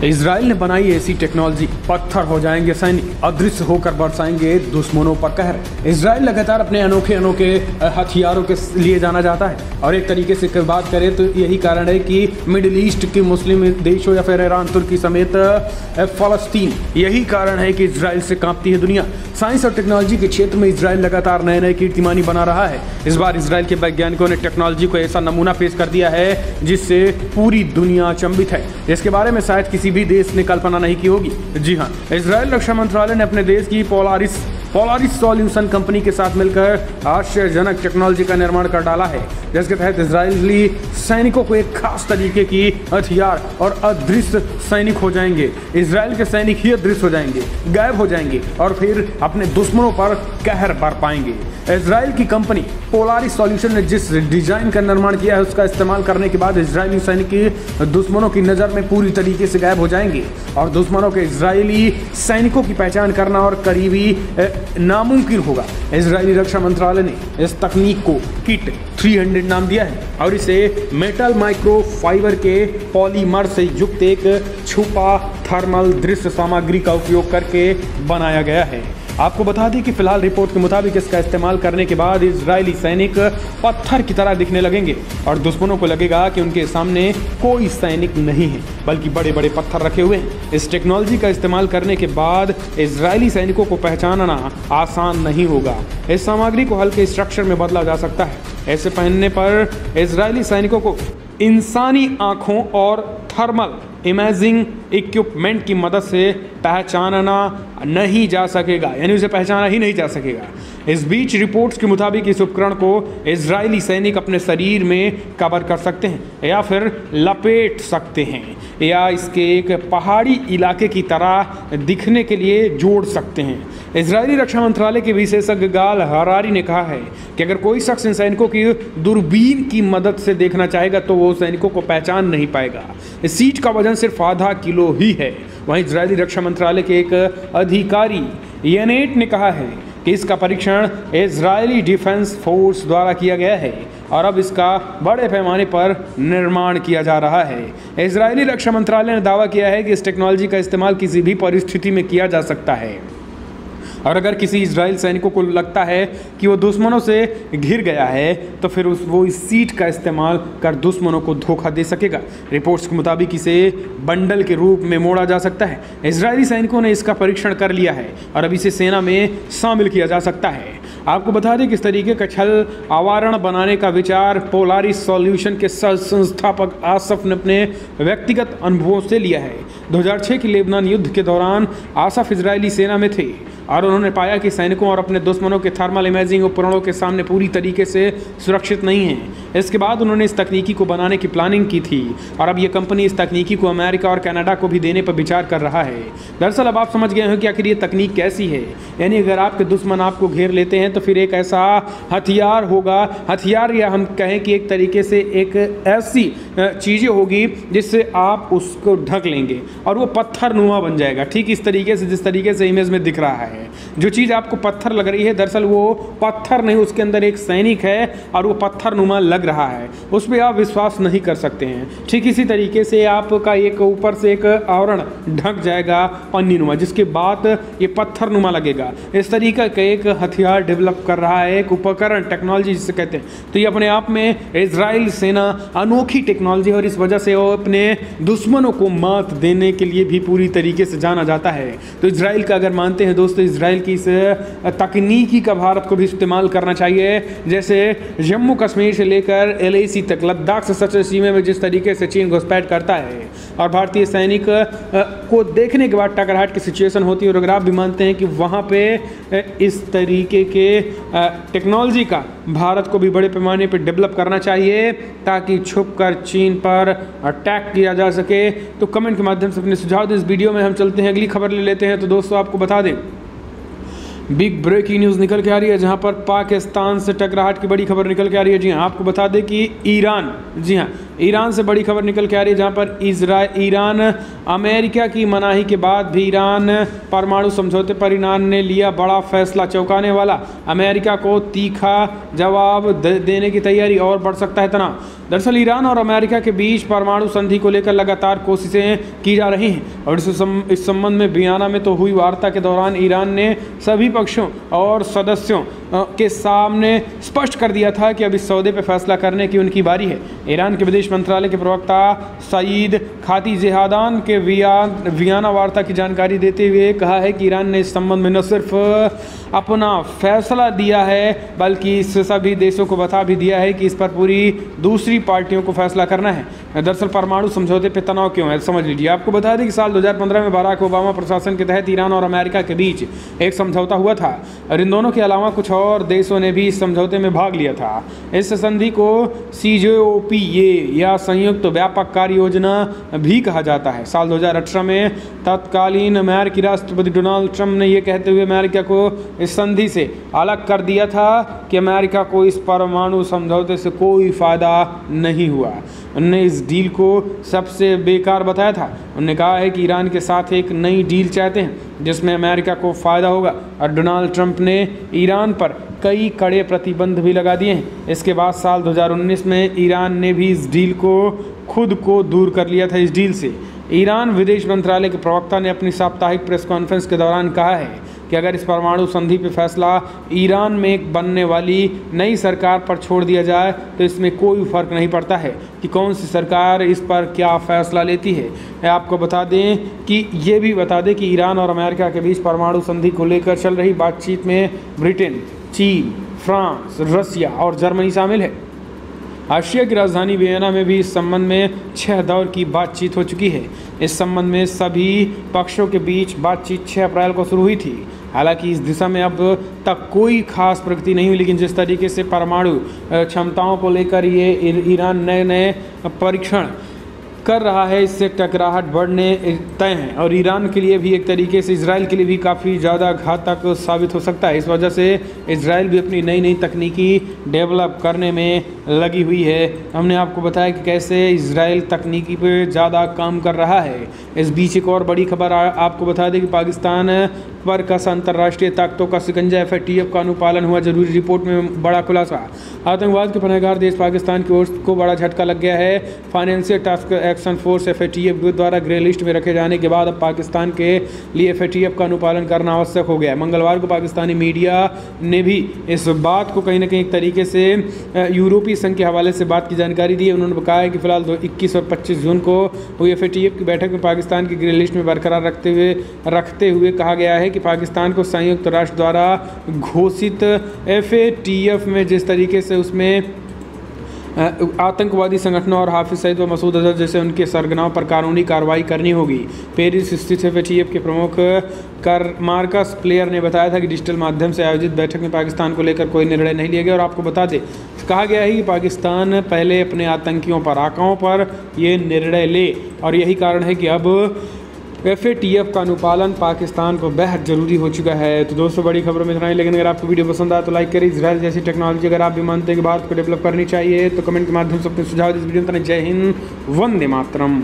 Israel ने बनाई ऐसी टेक्नोलॉजी, पत्थर हो जाएंगे सैनिक, अदृश्य होकर बरसाएंगे दुश्मनों पर कहर। इजराइल लगातार अपने अनोखे अनोखे हथियारों के लिए जाना जाता है और एक तरीके से बात करें तो यही कारण है कि मिडिल ईस्ट के मुस्लिम देशों या फिर ईरान, तुर्की समेत फलस्तीन, यही कारण है कि इजराइल से कांपती है दुनिया। साइंस और टेक्नोलॉजी के क्षेत्र में इजराइल लगातार नए नए कीर्तिमानी बना रहा है। इस बार इजराइल के वैज्ञानिकों ने टेक्नोलॉजी को ऐसा नमूना पेश कर दिया है जिससे पूरी दुनिया अचंभित है, जिसके बारे में शायद किसी भी देश ने कल्पना नहीं की होगी। जी हाँ, इजराइल रक्षा मंत्रालय ने अपने देश की पोलारिस सॉल्यूशन कंपनी के साथ मिलकर आश्चर्यजनक टेक्नोलॉजी का निर्माण कर डाला है, जिसके तहत इजरायली सैनिकों को एक खास तरीके की हथियार और अदृश्य सैनिक हो जाएंगे। इजराइल के सैनिक ही अदृश्य हो जाएंगे, गायब हो जाएंगे और फिर अपने दुश्मनों पर कहर बर पाएंगे। इजराइल की कंपनी पोलारिस सॉल्यूशन ने जिस डिजाइन का निर्माण किया है उसका इस्तेमाल करने के बाद इजरायली सैनिक दुश्मनों की नज़र में पूरी तरीके से गायब हो जाएंगे और दुश्मनों के इजरायली सैनिकों की पहचान करना और करीबी नामुमकिन होगा। इजरायली रक्षा मंत्रालय ने इस तकनीक को किट 300 नाम दिया है और इसे मेटल माइक्रो फाइबर के पॉलीमर से युक्त एक छुपा थर्मल दृश्य सामग्री का उपयोग करके बनाया गया है। आपको बता दें कि फिलहाल रिपोर्ट के मुताबिक इसका इस्तेमाल करने के बाद इजरायली सैनिक पत्थर की तरह दिखने लगेंगे और दुश्मनों को लगेगा कि उनके सामने कोई सैनिक नहीं है बल्कि बड़े बड़े पत्थर रखे हुए हैं। इस टेक्नोलॉजी का इस्तेमाल करने के बाद इजरायली सैनिकों को पहचानना आसान नहीं होगा। इस सामग्री को हल्के स्ट्रक्चर में बदला जा सकता है। ऐसे पहनने पर इजरायली सैनिकों को इंसानी आँखों और थर्मल इमेजिंग इक्विपमेंट की मदद से पहचानना नहीं जा सकेगा, यानी उसे पहचाना ही नहीं जा सकेगा। इस बीच रिपोर्ट्स के मुताबिक इस उपकरण को इजरायली सैनिक अपने शरीर में कवर कर सकते हैं या फिर लपेट सकते हैं या इसके एक पहाड़ी इलाके की तरह दिखने के लिए जोड़ सकते हैं। इजरायली रक्षा मंत्रालय के विशेषज्ञ गाल हरारी ने कहा है कि अगर कोई शख्स इन सैनिकों की दूरबीन की मदद से देखना चाहेगा तो वो सैनिकों को पहचान नहीं पाएगा। इस सीट का वजन सिर्फ आधा किलो ही है। वहीं इजरायली रक्षा मंत्रालय के एक अधिकारी येनेट ने कहा है कि इसका परीक्षण इजरायली डिफेंस फोर्स द्वारा किया गया है और अब इसका बड़े पैमाने पर निर्माण किया जा रहा है। इजरायली रक्षा मंत्रालय ने दावा किया है कि इस टेक्नोलॉजी का इस्तेमाल किसी भी परिस्थिति में किया जा सकता है और अगर किसी इजराइल सैनिकों को लगता है कि वो दुश्मनों से घिर गया है तो फिर वो इस सीट का इस्तेमाल कर दुश्मनों को धोखा दे सकेगा। रिपोर्ट्स के मुताबिक इसे बंडल के रूप में मोड़ा जा सकता है। इजरायली सैनिकों ने इसका परीक्षण कर लिया है और अब इसे सेना में शामिल किया जा सकता है। आपको बता दें कि इस तरीके का छल आवरण बनाने का विचार पोलारिस सॉल्यूशन के संस्थापक आसफ ने अपने व्यक्तिगत अनुभवों से लिया है। 2006 के लेबनान युद्ध के दौरान आसफ इजरायली सेना में थे और उन्होंने पाया कि सैनिकों और अपने दुश्मनों के थर्मल इमेजिंग उपकरणों के सामने पूरी तरीके से सुरक्षित नहीं हैं। इसके बाद उन्होंने इस तकनीकी को बनाने की प्लानिंग की थी और अब ये कंपनी इस तकनीकी को अमेरिका और कनाडा को भी देने पर विचार कर रहा है। दरअसल अब आप समझ गए हैं कि आखिर ये तकनीक कैसी है, यानी अगर आपके दुश्मन आपको घेर लेते हैं तो फिर एक ऐसा हथियार होगा, हथियार या हम कहें कि एक तरीके से एक ऐसी चीज़ें होगी जिससे आप उसको ढक लेंगे और वो पत्थर नुमा बन जाएगा, ठीक इस तरीके से जिस तरीके से इमेज में दिख रहा है। जो चीज़ आपको पत्थर लग रही है दरअसल वो पत्थर नहीं, उसके अंदर एक सैनिक है और वो पत्थर नुमा लग रहा है, उस पर आप विश्वास नहीं कर सकते हैं। ठीक इसी तरीके से आपका एक ऊपर से एक आवरण ढक जाएगा पन्नी नुमा, जिसके बाद ये पत्थर नुमा लगेगा। इस तरीके का एक हथियार डेवलप कर रहा है, एक उपकरण, टेक्नोलॉजी जिसे कहते हैं। तो ये अपने आप में इजराइल सेना अनोखी टेक्नोलॉजी और इस वजह से वो अपने दुश्मनों को मात देने के लिए भी पूरी तरीके से जाना जाता है। तो इजराइल का अगर मानते हैं दोस्तों, इजराइल की इस तकनीकी का भारत को भी इस्तेमाल करना चाहिए। जैसे जम्मू कश्मीर से लेकर LAC तक, लद्दाख से सच सीमे में जिस तरीके से चीन घुसपैठ करता है और भारतीय सैनिक को देखने के बाद टकराहट की सिचुएशन होती है और अगर आप भी मानते हैं कि वहाँ पे इस तरीके के टेक्नोलॉजी का भारत को भी बड़े पैमाने पर डेवलप करना चाहिए ताकि छुप कर चीन पर अटैक किया जा सके, तो कमेंट के माध्यम से अपने सुझाव दें। इस वीडियो में हम चलते हैं अगली खबर ले लेते हैं। तो दोस्तों आपको बता दें, बिग ब्रेकिंग न्यूज़ निकल के आ रही है जहां पर पाकिस्तान से टकराहट की बड़ी खबर निकल के आ रही है। जी हाँ, आपको बता दें कि ईरान, जी हाँ, ईरान से बड़ी खबर निकल के आ रही है, जहां पर ईरान अमेरिका की मनाही के बाद भी ईरान परमाणु समझौते पर ईरान ने लिया बड़ा फैसला, चौंकाने वाला। अमेरिका को तीखा जवाब देने की तैयारी, और बढ़ सकता है तनाव। दरअसल ईरान और अमेरिका के बीच परमाणु संधि को लेकर लगातार कोशिशें की जा रही हैं, और इस संबंध में वियना में तो हुई वार्ता के दौरान ईरान ने सभी पक्षों और सदस्यों के सामने स्पष्ट कर दिया था कि अब इस सौदे पर फैसला करने की उनकी बारी है। ईरान के विदेश मंत्रालय के प्रवक्ता सईद खातिजेहादान के वियना वार्ता की जानकारी देते हुए कहा है कि ईरान ने इस संबंध में न सिर्फ अपना फैसला दिया है, बल्कि इस सभी देशों को बता भी दिया है कि इस पर पूरी दूसरी पार्टियों को फैसला करना है। दरअसल परमाणु समझौते पर तनाव क्यों है, समझ लीजिए। आपको बता दें कि साल 2015 में बराक ओबामा प्रशासन के तहत ईरान और अमेरिका के बीच एक समझौता हुआ था, और इन दोनों के अलावा कुछ और देशों ने भी इस समझौते में भाग लिया था। इस संधि को CJOPA या संयुक्त व्यापक कार्य योजना भी कहा जाता है। साल 2018 में तत्कालीन अमेरिकी राष्ट्रपति डोनाल्ड ट्रंप ने यह कहते हुए अमेरिका को इस संधि से अलग कर दिया था कि अमेरिका को इस परमाणु समझौते से कोई फ़ायदा नहीं हुआ। उन्होंने इस डील को सबसे बेकार बताया था। उन्होंने कहा है कि ईरान के साथ एक नई डील चाहते हैं जिसमें अमेरिका को फ़ायदा होगा, और डोनाल्ड ट्रंप ने ईरान पर कई कड़े प्रतिबंध भी लगा दिए हैं। इसके बाद साल 2019 में ईरान ने भी इस डील को खुद को दूर कर लिया था। इस डील से ईरान विदेश मंत्रालय के प्रवक्ता ने अपनी साप्ताहिक प्रेस कॉन्फ्रेंस के दौरान कहा है कि अगर इस परमाणु संधि पर फैसला ईरान में बनने वाली नई सरकार पर छोड़ दिया जाए तो इसमें कोई फ़र्क नहीं पड़ता है कि कौन सी सरकार इस पर क्या फ़ैसला लेती है। आपको बता दें कि ये भी बता दें कि ईरान और अमेरिका के बीच परमाणु संधि को लेकर चल रही बातचीत में ब्रिटेन, चीन, फ्रांस, रसिया और जर्मनी शामिल है। ऑस्ट्रिया की राजधानी वियना में भी इस संबंध में 6 दौर की बातचीत हो चुकी है। इस संबंध में सभी पक्षों के बीच बातचीत 6 अप्रैल को शुरू हुई थी। हालांकि इस दिशा में अब तक कोई खास प्रगति नहीं हुई, लेकिन जिस तरीके से परमाणु क्षमताओं को लेकर ये ईरान नए नए परीक्षण कर रहा है, इससे टकराहट बढ़ने तय हैं, और ईरान के लिए भी एक तरीके से इजराइल के लिए भी काफ़ी ज़्यादा घातक साबित हो सकता है। इस वजह से इजराइल भी अपनी नई नई तकनीकी डेवलप करने में लगी हुई है। हमने आपको बताया कि कैसे इजराइल तकनीकी पे ज़्यादा काम कर रहा है। इस बीच एक और बड़ी खबर आपको बता दें कि पाकिस्तान पर कस अंतर्राष्ट्रीय ताकतों का शिकंजा FATF का अनुपालन हुआ। जरूरी रिपोर्ट में बड़ा खुलासा, आतंकवाद के पनाहगार देश पाकिस्तान की ओर को बड़ा झटका लग गया है। Financial task action force FATF द्वारा ग्रे लिस्ट में रखे जाने के बाद अब पाकिस्तान के लिए FATF का अनुपालन करना आवश्यक हो गया है। मंगलवार को पाकिस्तानी मीडिया ने भी इस बात को कहीं ना कहीं एक तरीके से यूरोपीय संघ के हवाले से बात की जानकारी दी है। उन्होंने कहा है कि फिलहाल 21 और 25 जून को हुई FATF की बैठक में पाकिस्तान की ग्रे लिस्ट में बरकरार रखते हुए कहा गया है कि पाकिस्तान को संयुक्त राष्ट्र द्वारा घोषित FATF में जिस तरीके से उसमें आतंकवादी संगठनों और हाफिज सईद व मसूद अजहर जैसे उनके सरगनाओं पर कानूनी कार्रवाई करनी होगी। पेरिस स्थित FATF के प्रमुख मार्कस प्लेयर ने बताया था कि डिजिटल माध्यम से आयोजित बैठक में पाकिस्तान को लेकर कोई निर्णय नहीं लिया गया, और आपको बता दें कहा गया है कि पाकिस्तान पहले अपने आतंकियों पर, आकाओं पर ये निर्णय ले, और यही कारण है कि अब FATF का अनुपालन पाकिस्तान को बेहद ज़रूरी हो चुका है। तो दोस्तों बड़ी खबरों में इतना ही, लेकिन अगर आपको वीडियो पसंद आया तो लाइक करिए। इजराइल जैसी टेक्नोलॉजी अगर आप भी मानते हैं कि भारत को डेवलप करनी चाहिए तो कमेंट के माध्यम से अपने सुझाव इस वीडियो में। जय हिंद, वंदे मातरम।